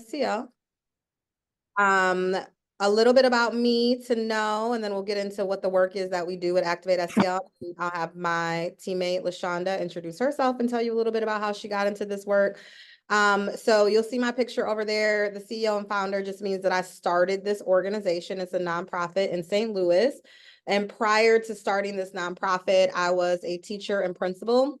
SEL. A little bit about me to know, and then we'll get into what the work is that we do at Activate SEL. I'll have my teammate LaShonda introduce herself and tell you a little bit about how she got into this work. So you'll see my picture over there. The CEO and founder just means that I started this organization. It's a nonprofit in St. Louis. And prior to starting this nonprofit, I was a teacher and principal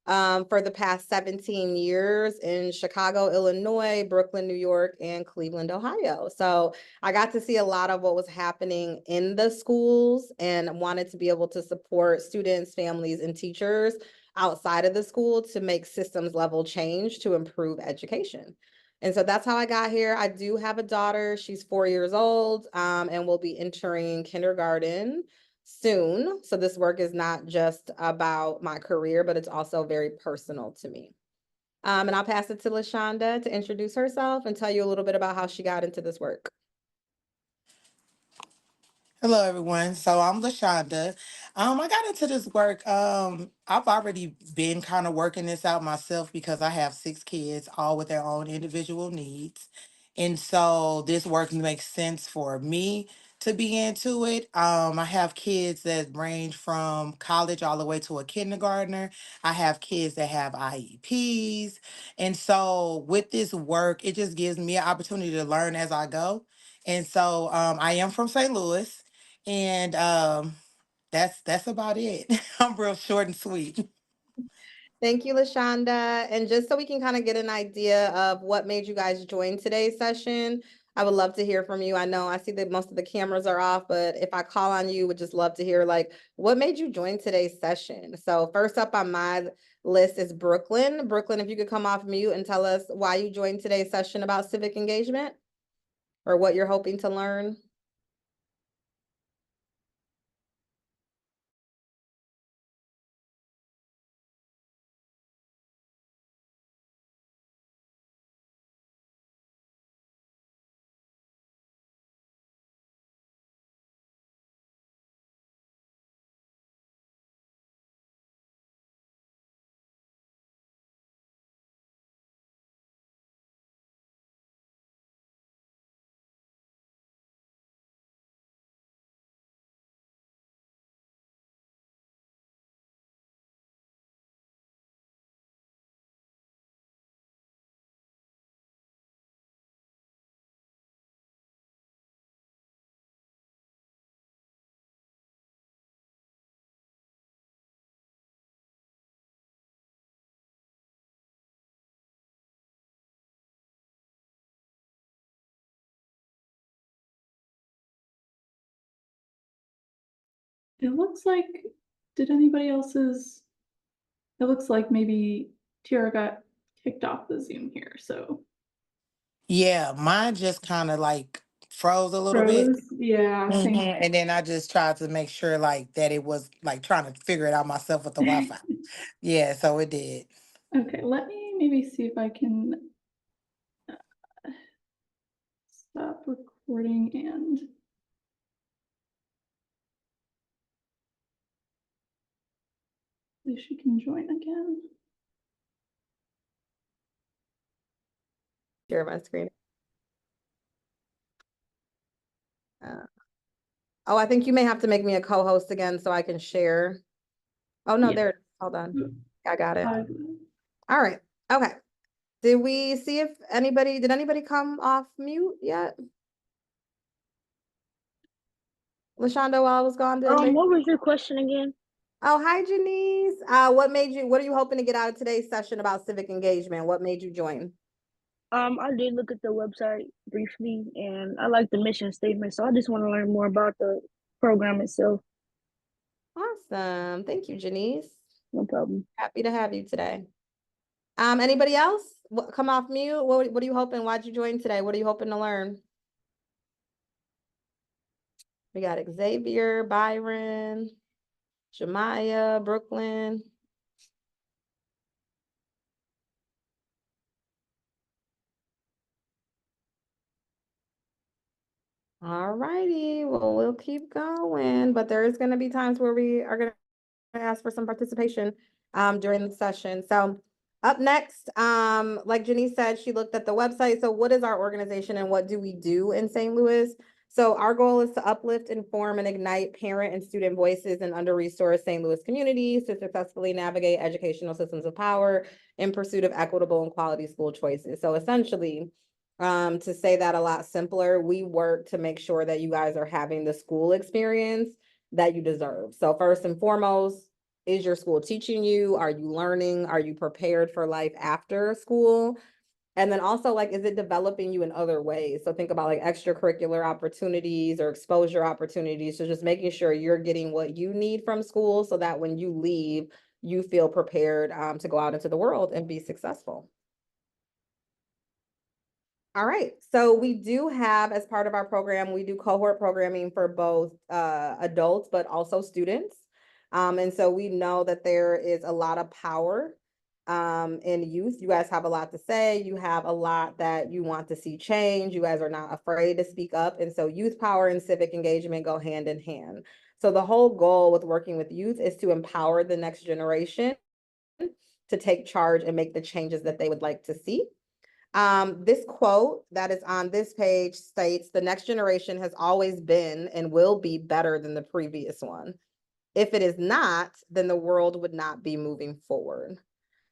for the past 17 years in Chicago, Illinois, Brooklyn, New York, and Cleveland, Ohio. So I got to see a lot of what was happening in the schools and wanted to be able to support students, families, and teachers outside of the school to make systems level change to improve education. And so that's how I got here. I do have a daughter. She's 4 years old, and will be entering kindergarten soon. So this work is not just about my career, but it's also very personal to me. And I'll pass it to LaShonda to introduce herself and tell you a little bit about how she got into this work. Hello, everyone. So I'm LaShonda. I got into this work. I've already been kind of working this out myself because I have 6 kids, all with their own individual needs. And so this work makes sense for me to be into it. I have kids that range from college all the way to a kindergartner. I have kids that have IEPs. And so with this work, it just gives me an opportunity to learn as I go. And so I am from St. Louis. And that's about it. I'm real short and sweet. Thank you, LaShonda. And just so we can kind of get an idea of what made you guys join today's session, I would love to hear from you. I know I see that most of the cameras are off, but if I call on you, would just love to hear like what made you join today's session. So first up on my list is Brooklyn. Brooklyn, if you could come off mute and tell us why you joined today's session about civic engagement or what you're hoping to learn. It looks like, did anybody else's, it looks like maybe Tiara got kicked off the Zoom here, so. Yeah, mine just kind of like froze a little bit. Rose, yeah, same. And then I just tried to make sure like that it was like trying to figure it out myself with the Wi-Fi. Yeah, so it did. Okay, let me maybe see if I can stop recording and she can join again. Share my screen. Oh, I think you may have to make me a co-host again so I can share. Oh, no, Yeah. there. Hold on. I got it. All right. Okay. Did we see if did anybody come off mute yet? LaShonda, while I was gone, did anybody? What was your question again? Oh, hi, Janice. What are you hoping to get out of today's session about civic engagement? What made you join? I did look at the website briefly, and I like the mission statement, so I just want to learn more about the program itself. Awesome. Thank you, Janice. No problem. Happy to have you today. Anybody else? Come off mute. What are you hoping? Why'd you join today? What are you hoping to learn? We got Xavier, Byron, Jemiah, Brooklyn. All righty. Well, we'll keep going, but there is going to be times where we are going to ask for some participation during the session. So Up next, like Jenny said, she looked at the website. So what is our organization and what do we do in St. Louis? So our goal is to uplift, inform, and ignite parent and student voices in under-resourced St. Louis communities to successfully navigate educational systems of power in pursuit of equitable and quality school choices. So essentially, to say that a lot simpler, we work to make sure that you guys are having the school experience that you deserve. So first and foremost, is your school teaching you? Are you learning? Are you prepared for life after school? And then also, like, is it developing you in other ways? So think about like extracurricular opportunities or exposure opportunities. So just making sure you're getting what you need from school so that when you leave, you feel prepared to go out into the world and be successful. All right, so we do have, as part of our program, we do cohort programming for both adults, but also students. And so we know that there is a lot of power in youth. You guys have a lot to say. You have a lot that you want to see change. You guys are not afraid to speak up. And so youth power and civic engagement go hand in hand. So the whole goal with working with youth is to empower the next generation to take charge and make the changes that they would like to see. This quote that is on this page states, "The next generation has always been and will be better than the previous one. If it is not, then the world would not be moving forward."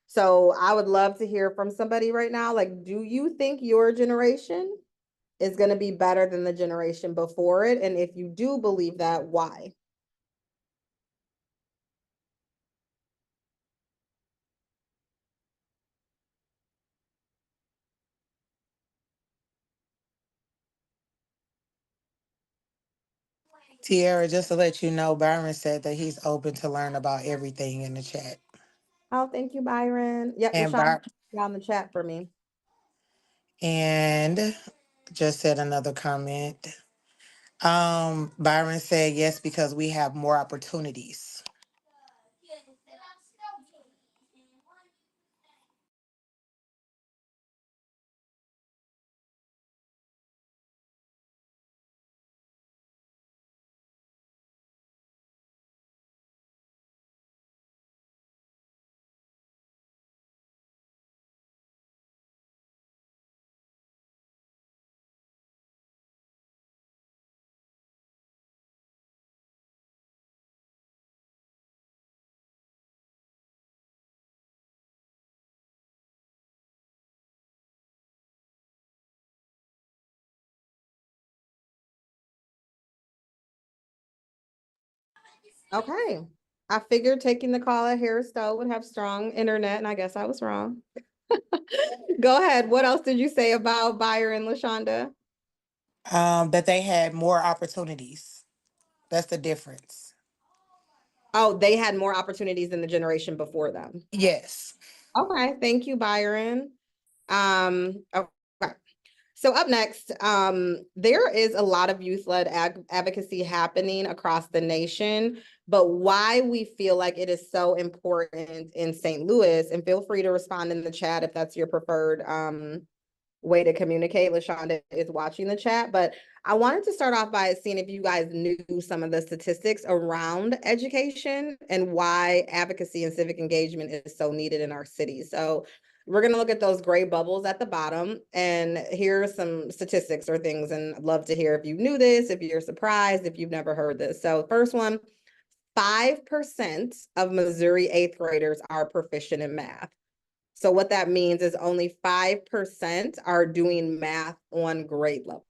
So I would love to hear from somebody right now. Like, do you think your generation is going to be better than the generation before it? And if you do believe that, why? Tiara, just to let you know, Byron said that he's open to learn about everything in the chat. Oh, thank you, Byron. Yep, And LaShawn, down the chat for me. and just said another comment. Byron said yes because we have more opportunities. Okay. I figured taking the call at Harris Stowe would have strong internet, and I guess I was wrong. Go ahead. What else did you say about Byron, LaShonda? That they had more opportunities. That's the difference. Oh, they had more opportunities than the generation before them. Yes. Okay, thank you, Byron. Okay. So up next, there is a lot of youth-led advocacy happening across the nation, but why we feel like it is so important in St. Louis, and feel free to respond in the chat if that's your preferred way to communicate. LaShonda is watching the chat, but I wanted to start off by seeing if you guys knew some of the statistics around education and why advocacy and civic engagement is so needed in our city. So we're going to look at those gray bubbles at the bottom, and here are some statistics or things, and I'd love to hear if you knew this, if you're surprised, if you've never heard this. So first one, 5% of Missouri 8th graders are proficient in math. So what that means is only 5% are doing math on grade level.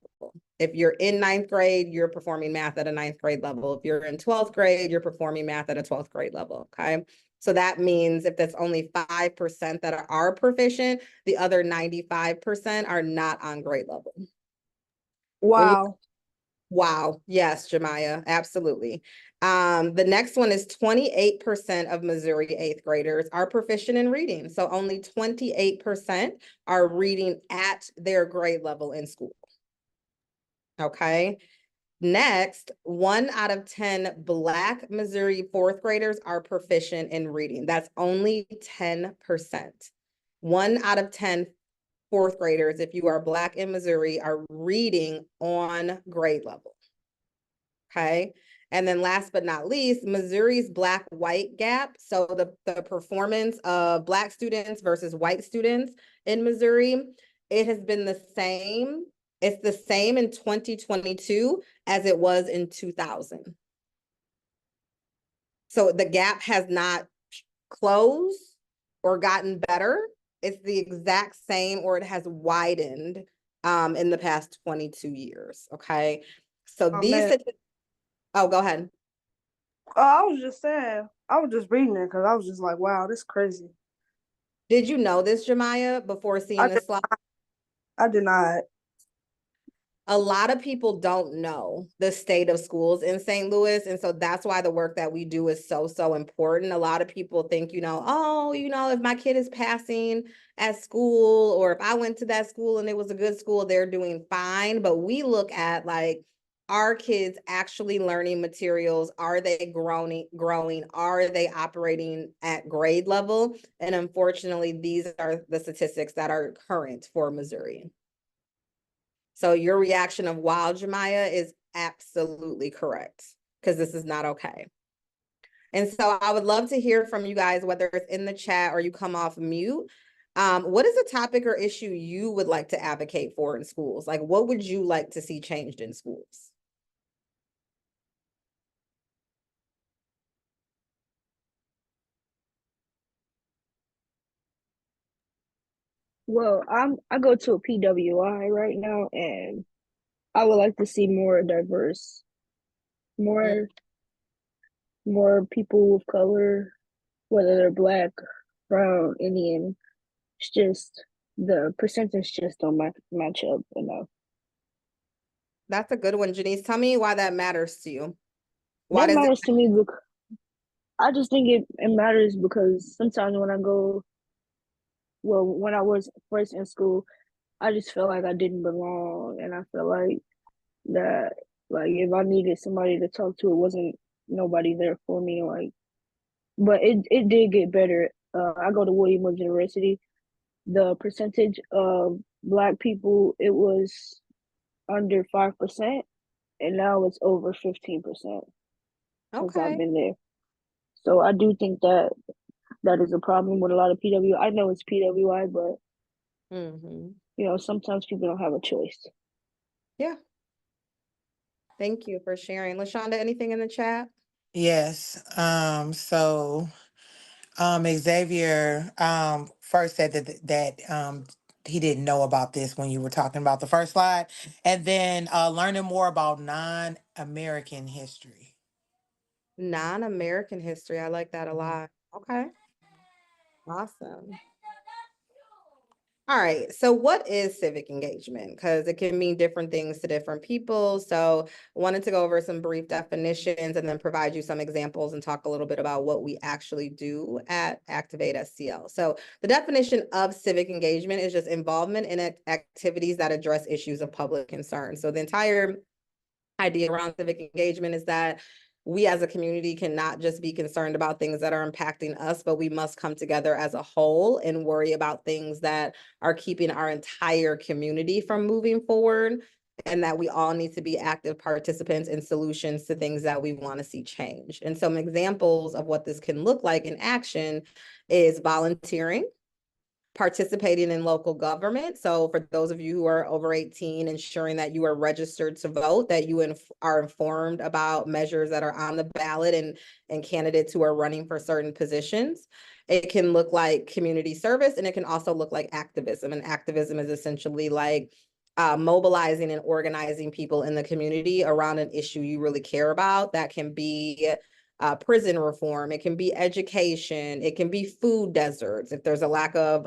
If you're in 9th grade, you're performing math at a 9th grade level. If you're in 12th grade, you're performing math at a 12th grade level, okay? So that means if that's only 5% that are proficient, the other 95% are not on grade level. Wow. Wow. Yes, Jemiah, absolutely. The next one is 28% of Missouri 8th graders are proficient in reading. So only 28% are reading at their grade level in school. Okay. Next, 1 out of 10 Black Missouri 4th graders are proficient in reading. That's only 10%. 1 out of 10 4th graders, if you are Black in Missouri, are reading on grade level. Okay. And then last but not least, Missouri's Black-White gap. So the performance of Black students versus white students in Missouri, it has been the same. It's the same in 2022 as it was in 2000. So the gap has not closed or gotten better. It's the exact same, or it has widened in the past 22 years. Okay. So Oh these, man. oh, go ahead. I was just saying, I was just reading it because I was just like, wow, this is crazy. Did you know this, Jemiah, before seeing I this did, slide? I did not. A lot of people don't know the state of schools in St. Louis. And so that's why the work that we do is so, so important. A lot of people think, oh, if my kid is passing at school, or if I went to that school and it was a good school, they're doing fine. But we look at like, are kids actually learning materials? Are they growing? Are they operating at grade level? And unfortunately, these are the statistics that are current for Missouri. So your reaction of wow, Jemiah, is absolutely correct, because this is not okay. And so I would love to hear from you guys, whether it's in the chat or you come off mute. What is a topic or issue you would like to advocate for in schools? Like, what would you like to see changed in schools? Well, I go to a PWI right now, and I would like to see more diverse, more more people of color, whether they're black, brown, Indian. It's just the percentage just don't match up enough. That's a good one, Janice. Tell me why that matters to you. Why That does it? matters to me because I just think it matters because sometimes when I go, well, when I was first in school, I just felt like I didn't belong, and I felt like that, like if I needed somebody to talk to, it wasn't nobody there for me. Like, but it did get better. I go to William Woods University. The percentage of Black people, it was under 5%, and now it's over 15% since I've Okay. been there. So I do think that is a problem with a lot of PW. I know it's PWI, but sometimes people don't have a choice. Yeah. Thank you for sharing. LaShonda, anything in the chat? Yes. Xavier first said that he didn't know about this when you were talking about the first slide, and then learning more about non-American history. Non-American history. I like that a lot. Okay. Awesome. All right. So what is civic engagement? Because it can mean different things to different people. So I wanted to go over some brief definitions and then provide you some examples and talk a little bit about what we actually do at Activate STL. So the definition of civic engagement is just involvement in activities that address issues of public concern. So the entire idea around civic engagement is that we as a community cannot just be concerned about things that are impacting us, but we must come together as a whole and worry about things that are keeping our entire community from moving forward, and that we all need to be active participants in solutions to things that we want to see change. And some examples of what this can look like in action is volunteering, participating in local government. So for those of you who are over 18, ensuring that you are registered to vote, that you are informed about measures that are on the ballot and candidates who are running for certain positions. It can look like community service, and it can also look like activism. And activism is essentially like mobilizing and organizing people in the community around an issue you really care about. That can be prison reform, it can be education, it can be food deserts if there's a lack of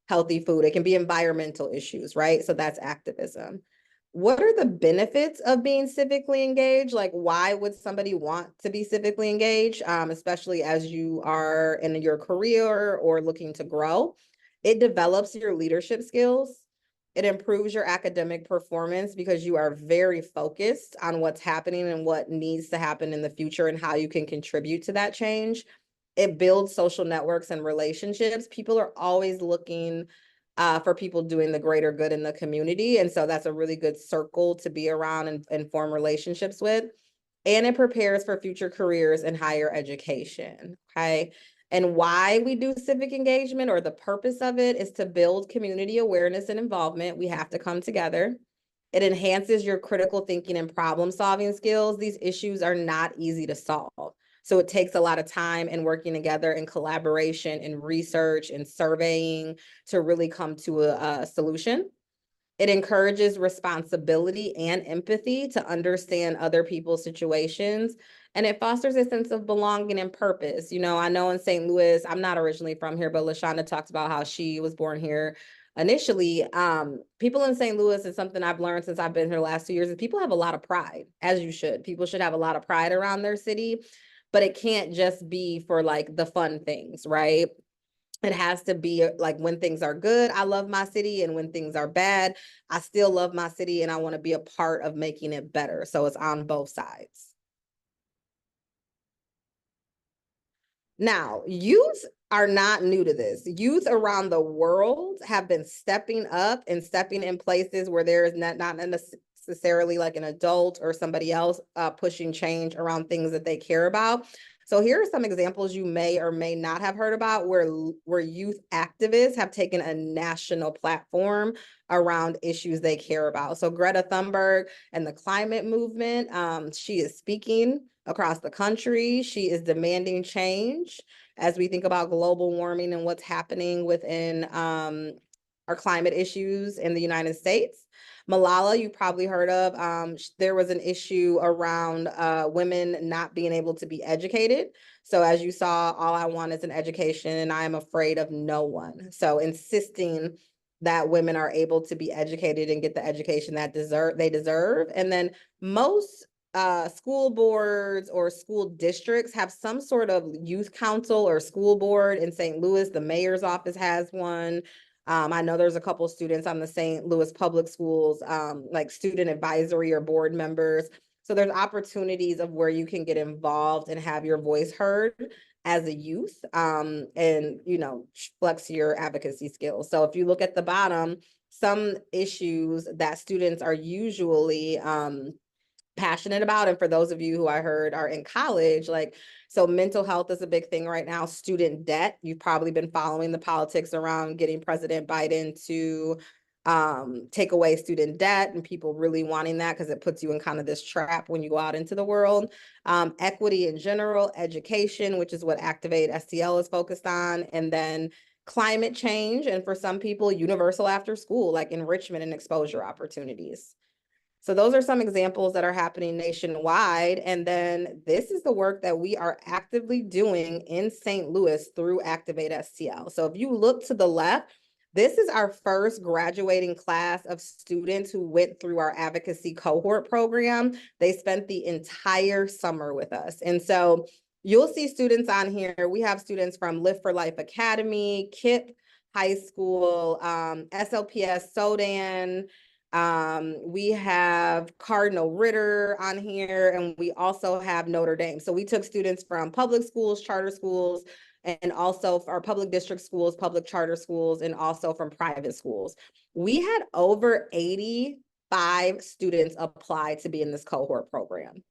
healthy food, it can be environmental issues, right? So that's activism. What are the benefits of being civically engaged? Like, why would somebody want to be civically engaged, especially as you are in your career or looking to grow? It develops your leadership skills. It improves your academic performance because you are very focused on what's happening and what needs to happen in the future and how you can contribute to that change. It builds social networks and relationships. People are always looking for people doing the greater good in the community. And so that's a really good circle to be around and form relationships with. and it prepares for future careers in higher education, okay? And why we do civic engagement, or the purpose of it, is to build community awareness and involvement. We have to come together. It enhances your critical thinking and problem solving skills. These issues are not easy to solve. So it takes a lot of time and working together and collaboration and research and surveying to really come to a solution. It encourages responsibility and empathy to understand other people's situations. And it fosters a sense of belonging and purpose. You know, I know in St. Louis, I'm not originally from here, but LaShonda talked about how she was born here initially. People in St. Louis, is something I've learned since I've been here the last 2 years, is people have a lot of pride, as you should. People should have a lot of pride around their city, but it can't just be for like the fun things, right? It has to be like, when things are good, I love my city. And when things are bad, I still love my city and I want to be a part of making it better. So it's on both sides. Now, youth are not new to this. Youth around the world have been stepping up and stepping in places where there is not necessarily like an adult or somebody else pushing change around things that they care about. So here are some examples you may or may not have heard about where youth activists have taken a national platform around issues they care about. So Greta Thunberg and the climate movement, she is speaking across the country. She is demanding change as we think about global warming and what's happening within our climate issues in the United States. Malala, you probably heard of. There was an issue around women not being able to be educated. So as you saw, all I want is an education and I am afraid of no one. So insisting that women are able to be educated and get the education that they deserve. And then most school boards or school districts have some sort of youth council or school board. In St. Louis, the mayor's office has one. I know there's a couple students on the St. Louis public schools, like student advisory or board members. So there's opportunities of where you can get involved and have your voice heard as a youth, and, you know, flex your advocacy skills. So if you look at the bottom, some issues that students are usually passionate about, and for those of you who I heard are in college, like, so mental health is a big thing right now. Student debt, you've probably been following the politics around getting President Biden to take away student debt, and people really wanting that because it puts you in kind of this trap when you go out into the world. Equity in general, education, which is what Activate STL is focused on, and then climate change, and for some people, universal after school, like enrichment and exposure opportunities. So those are some examples that are happening nationwide. And then this is the work that we are actively doing in St. Louis through Activate STL. So if you look to the left, this is our first graduating class of students who went through our advocacy cohort program. They spent the entire summer with us. And so you'll see students on here. We have students from Lift for Life Academy, KIPP High School, SLPS Sodan. We have Cardinal Ritter on here, and we also have Notre Dame. So we took students from public schools, charter schools, and also our public district schools, public charter schools, and also from private schools. We had over 85 students apply to be in this cohort program,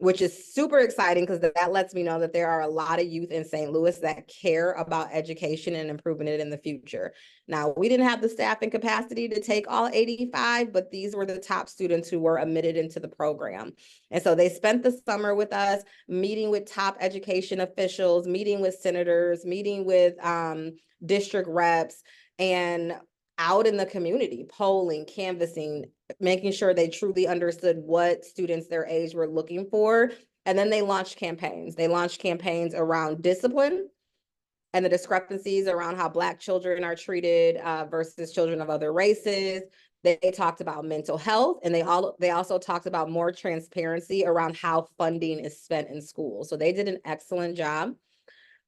which is super exciting because that lets me know that there are a lot of youth in St. Louis that care about education and improving it in the future. Now, we didn't have the staff and capacity to take all 85, but these were the top students who were admitted into the program. And so they spent the summer with us, meeting with top education officials, meeting with senators, meeting with district reps, and out in the community, polling, canvassing, making sure they truly understood what students their age were looking for. And then they launched campaigns. They launched campaigns around discipline and the discrepancies around how Black children are treated versus children of other races. They talked about mental health, and they also talked about more transparency around how funding is spent in school. So they did an excellent job.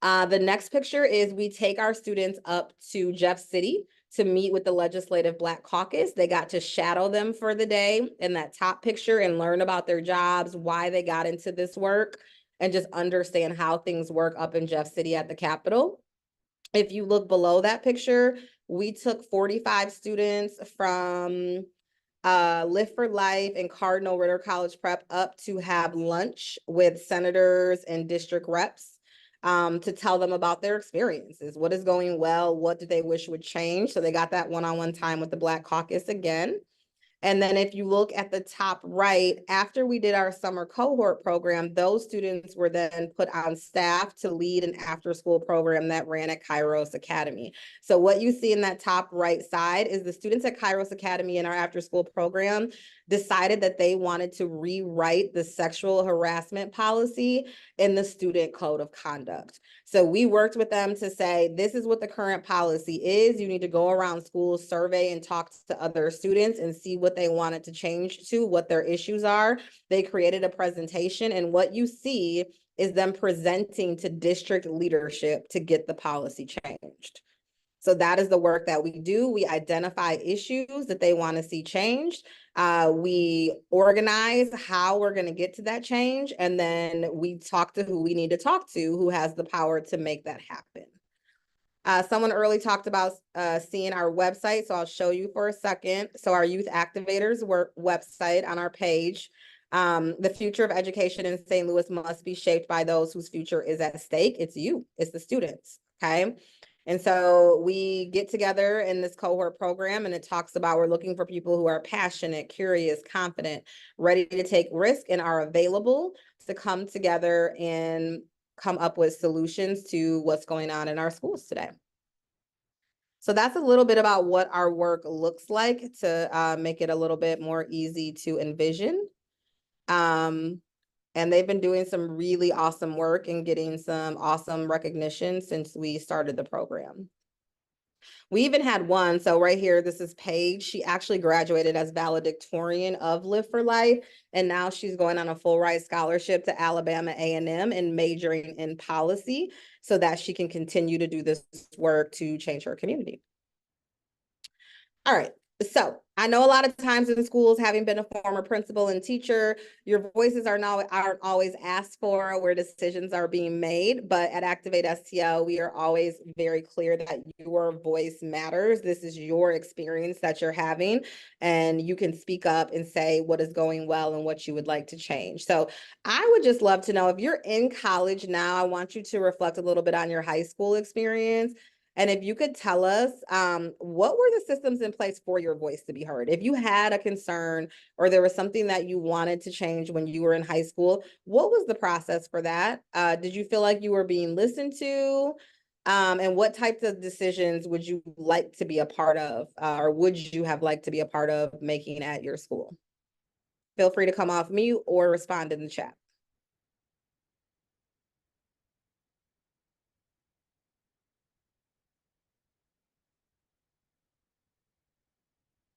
The next picture is we take our students up to Jeff City to meet with the Legislative Black Caucus. They got to shadow them for the day in that top picture and learn about their jobs, why they got into this work, and just understand how things work up in Jeff City at the Capitol. If you look below that picture, we took 45 students from Live for Life and Cardinal Ritter College Prep up to have lunch with senators and district reps to tell them about their experiences. What is going well? What do they wish would change? So they got that one-on-one time with the Black Caucus again. And then if you look at the top right, after we did our summer cohort program, those students were then put on staff to lead an after-school program that ran at Kairos Academy. So what you see in that top right side is the students at Kairos Academy in our after-school program decided that they wanted to rewrite the sexual harassment policy in the student code of conduct. So we worked with them to say, this is what the current policy is. You need to go around schools, survey, and talk to other students and see what they wanted to change to, what their issues are. They created a presentation, and what you see is them presenting to district leadership to get the policy changed. So that is the work that we do. We identify issues that they want to see changed. We organize how we're going to get to that change. And then we talk to who we need to talk to, who has the power to make that happen. Someone early talked about seeing our website. So I'll show you for a second. So our Youth Activators website on our page. The future of education in St. Louis must be shaped by those whose future is at stake. It's you, it's the students, okay? And so we get together in this cohort program, and it talks about we're looking for people who are passionate, curious, confident, ready to take risk, and are available to come together and come up with solutions to what's going on in our schools today. So that's a little bit about what our work looks like to make it a little bit more easy to envision. And they've been doing some really awesome work and getting some awesome recognition since we started the program. We even had one, so right here, this is Paige. She actually graduated as valedictorian of Live for Life, and now she's going on a full ride scholarship to Alabama A&M and majoring in policy so that she can continue to do this work to change her community. All right. So I know a lot of times in schools, having been a former principal and teacher, your voices aren't always asked for where decisions are being made. But at Activate STL, we are always very clear that your voice matters. This is your experience that you're having, and you can speak up and say what is going well and what you would like to change. So I would just love to know, if you're in college now, I want you to reflect a little bit on your high school experience. And if you could tell us, what were the systems in place for your voice to be heard? If you had a concern or there was something that you wanted to change when you were in high school, what was the process for that? Did you feel like you were being listened to? And what types of decisions would you like to be a part of, or would you have liked to be a part of making at your school? Feel free to come off mute or respond in the chat.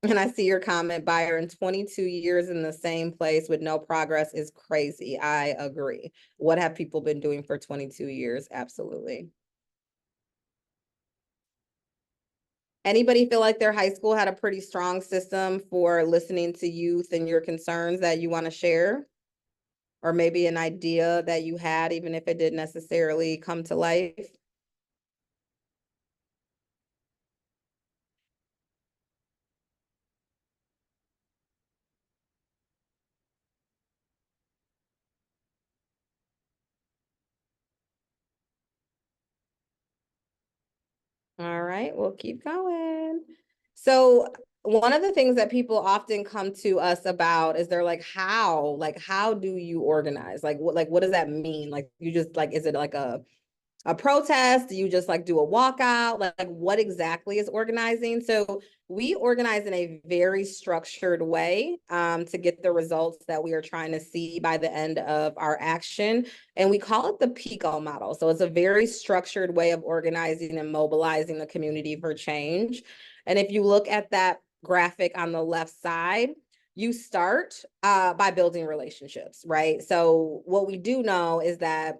And I see your comment, Byron, 22 years in the same place with no progress is crazy. I agree. What have people been doing for 22 years? Absolutely. Anybody feel like their high school had a pretty strong system for listening to youth and your concerns that you want to share? Or maybe an idea that you had, even if it didn't necessarily come to life? All right, we'll keep going. So one of the things that people often come to us about is they're like, how do you organize? Like, what does that mean? Like, you just like, is it like a protest? Do you just like do a walkout? Like what exactly is organizing? So we organize in a very structured way to get the results that we are trying to see by the end of our action. And we call it the PICO model. So it's a very structured way of organizing and mobilizing the community for change. And if you look at that graphic on the left side, you start by building relationships, right? So what we do know is that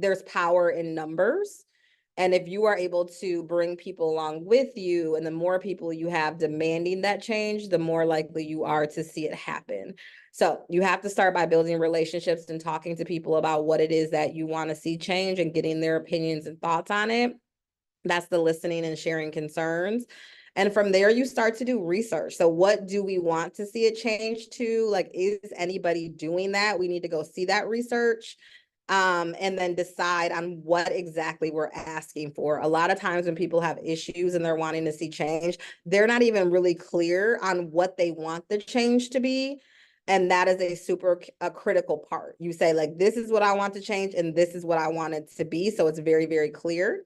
there's power in numbers. And if you are able to bring people along with you, and the more people you have demanding that change, the more likely you are to see it happen. So you have to start by building relationships and talking to people about what it is that you want to see change and getting their opinions and thoughts on it. That's the listening and sharing concerns. And from there, you start to do research. So what do we want to see it change to? Like, is anybody doing that? We need to go see that research. And then decide on what exactly we're asking for. A lot of times when people have issues and they're wanting to see change, they're not even really clear on what they want the change to be. And that is a critical part. You say, like, this is what I want to change and this is what I want it to be. So it's very, very clear.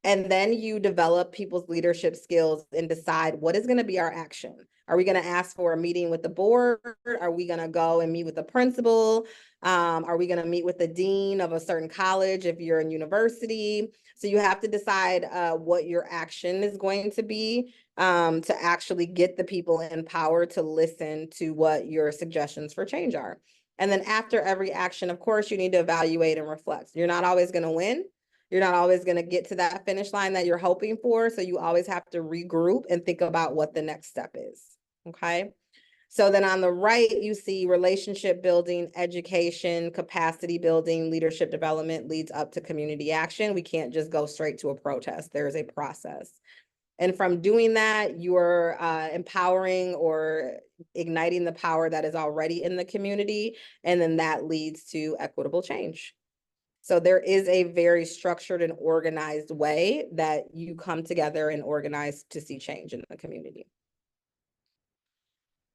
And then you develop people's leadership skills and decide what is going to be our action. Are we going to ask for a meeting with the board? Are we going to go and meet with the principal? Are we going to meet with the dean of a certain college if you're in university? So you have to decide what your action is going to be to actually get the people in power to listen to what your suggestions for change are. And then after every action, of course, you need to evaluate and reflect. You're not always going to win. You're not always going to get to that finish line that you're hoping for. So you always have to regroup and think about what the next step is. Okay. So then on the right, you see relationship building, education, capacity building, leadership development leads up to community action. We can't just go straight to a protest. There is a process. And from doing that, you're empowering or igniting the power that is already in the community. And then that leads to equitable change. So there is a very structured and organized way that you come together and organize to see change in the community.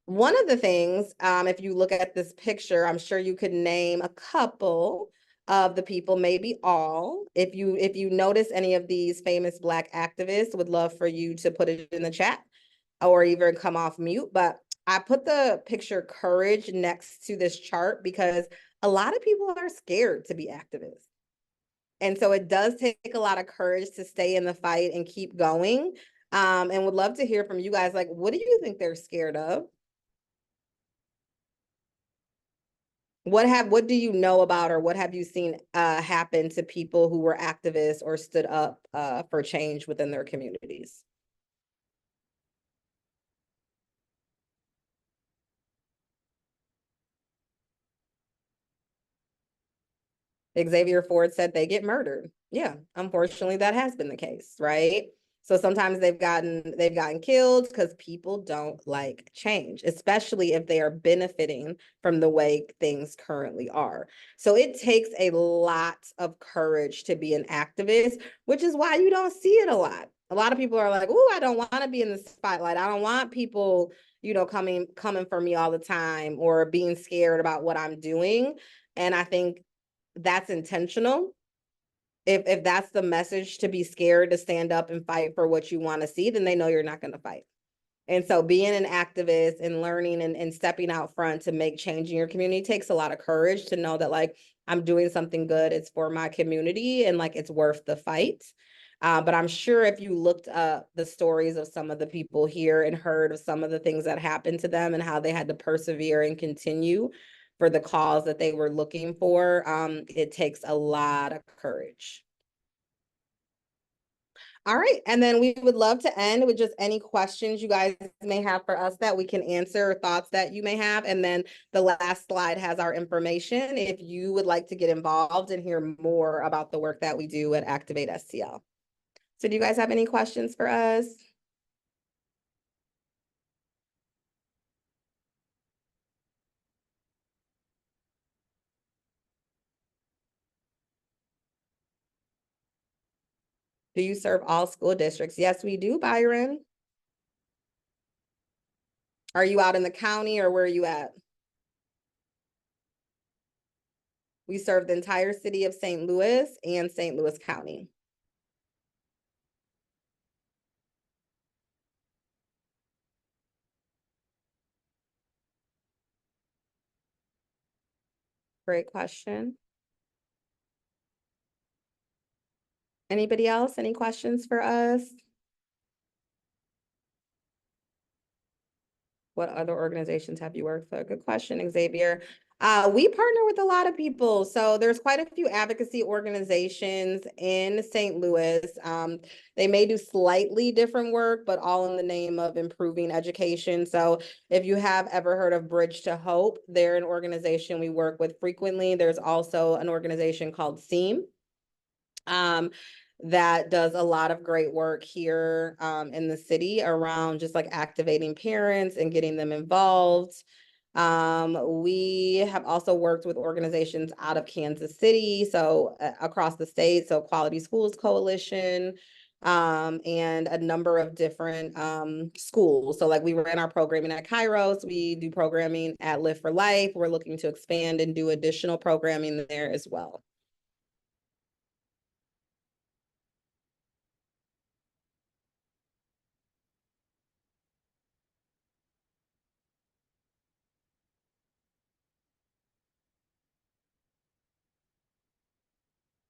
One of the things, if you look at this picture, I'm sure you could name a couple of the people, maybe all. If you notice any of these famous Black activists, would love for you to put it in the chat or even come off mute. But I put the picture courage next to this chart because a lot of people are scared to be activists. And so it does take a lot of courage to stay in the fight and keep going. And would love to hear from you guys, like, what do you think they're scared of? What do you know about, or what have you seen happen to people who were activists or stood up for change within their communities? Xavier Ford said they get murdered. Yeah, unfortunately, that has been the case, right? So sometimes they've gotten killed because people don't like change, especially if they are benefiting from the way things currently are. So it takes a lot of courage to be an activist, which is why you don't see it a lot. A lot of people are like, "Oh, I don't want to be in the spotlight. I don't want people, coming for me all the time or being scared about what I'm doing." And I think that's intentional. If that's the message, to be scared to stand up and fight for what you want to see, then they know you're not going to fight. And so being an activist and learning and stepping out front to make change in your community takes a lot of courage to know that, like, I'm doing something good, it's for my community, and like it's worth the fight. But I'm sure if you looked up the stories of some of the people here and heard of some of the things that happened to them and how they had to persevere and continue for the cause that they were looking for, it takes a lot of courage. All right, and then we would love to end with just any questions you guys may have for us that we can answer, or thoughts that you may have. And then the last slide has our information if you would like to get involved and hear more about the work that we do at Activate STL. So do you guys have any questions for us? Do you serve all school districts? Yes, we do, Byron. Are you out in the county or where are you at? We serve the entire city of St. Louis and St. Louis County. Great question. Anybody else? Any questions for us? What other organizations have you worked for? Good question, Xavier. We partner with a lot of people. So there's quite a few advocacy organizations in St. Louis. They may do slightly different work, but all in the name of improving education. So if you have ever heard of Bridge to Hope, they're an organization we work with frequently. There's also an organization called SEAM. that does a lot of great work here in the city around just like activating parents and getting them involved. We have also worked with organizations out of Kansas City, so across the state, so Quality Schools Coalition, and a number of different schools. So like we ran our programming at Kairos, we do programming at Live for Life. We're looking to expand and do additional programming there as well.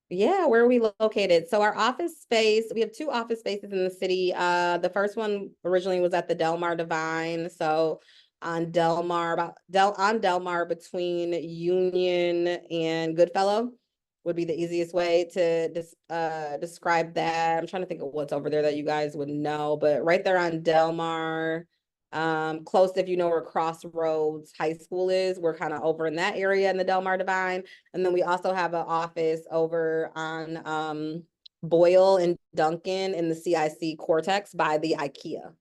Yeah, where are we located? So our office space, we have two office spaces in the city. The first one originally was at the Delmar Divine. So on Delmar between Union and Goodfellow would be the easiest way to describe that. I'm trying to think of what's over there that you guys would know, but right there on Delmar, close if you know where Crossroads High School is, we're kind of over in that area in the Delmar Divine. And then we also have an office over on Boyle and Duncan in the CIC Cortex by the IKEA.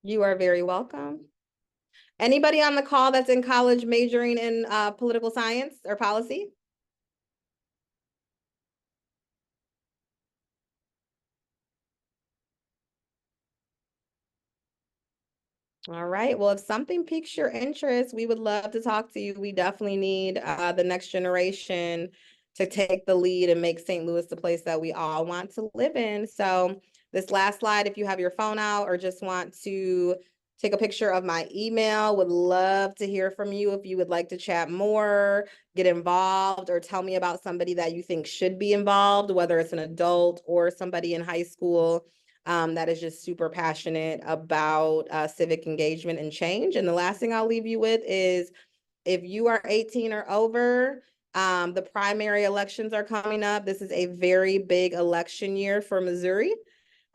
You are very welcome. Anybody on the call that's in college majoring in political science or policy? All right. Well, if something piques your interest, we would love to talk to you. We definitely need the next generation to take the lead and make St. Louis the place that we all want to live in. So this last slide, if you have your phone out or just want to take a picture of my email, would love to hear from you if you would like to chat more, get involved, or tell me about somebody that you think should be involved, whether it's an adult or somebody in high school. That is just super passionate about civic engagement and change. And the last thing I'll leave you with is if you are 18 or over, the primary elections are coming up. This is a very big election year for Missouri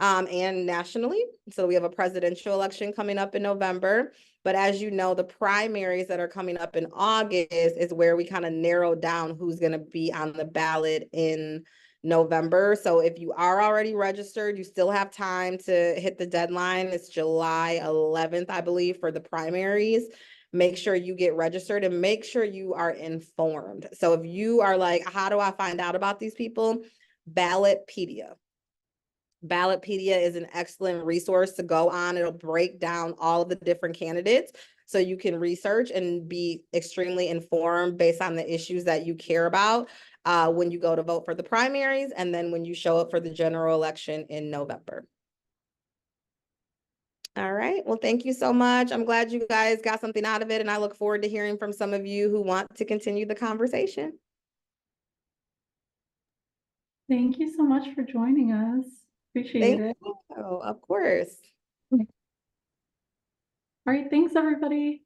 and nationally. So we have a presidential election coming up in November. But as you know, the primaries that are coming up in August is where we kind of narrow down who's going to be on the ballot in November. So if you are already registered, you still have time to hit the deadline. It's July 11th, I believe, for the primaries. Make sure you get registered and make sure you are informed. So if you are like, how do I find out about these people? Ballotpedia. Ballotpedia is an excellent resource to go on. It'll break down all of the different candidates so you can research and be extremely informed based on the issues that you care about when you go to vote for the primaries and then when you show up for the general election in November. All right. Well, thank you so much. I'm glad you guys got something out of it, and I look forward to hearing from some of you who want to continue the conversation. Thank you so much for joining us. Appreciate Thank it. you. Of course. All right, thanks everybody.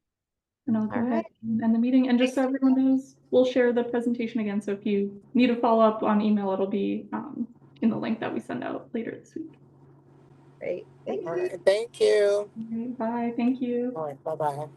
And I'll go All ahead right. and end the meeting. And just so Thanks. everyone knows, we'll share the presentation again. So if you need to follow up on email, it'll be in the link that we send out later this week. Great. Thank All you. right. Thank you. All right, bye. Thank you. All right. Bye-bye.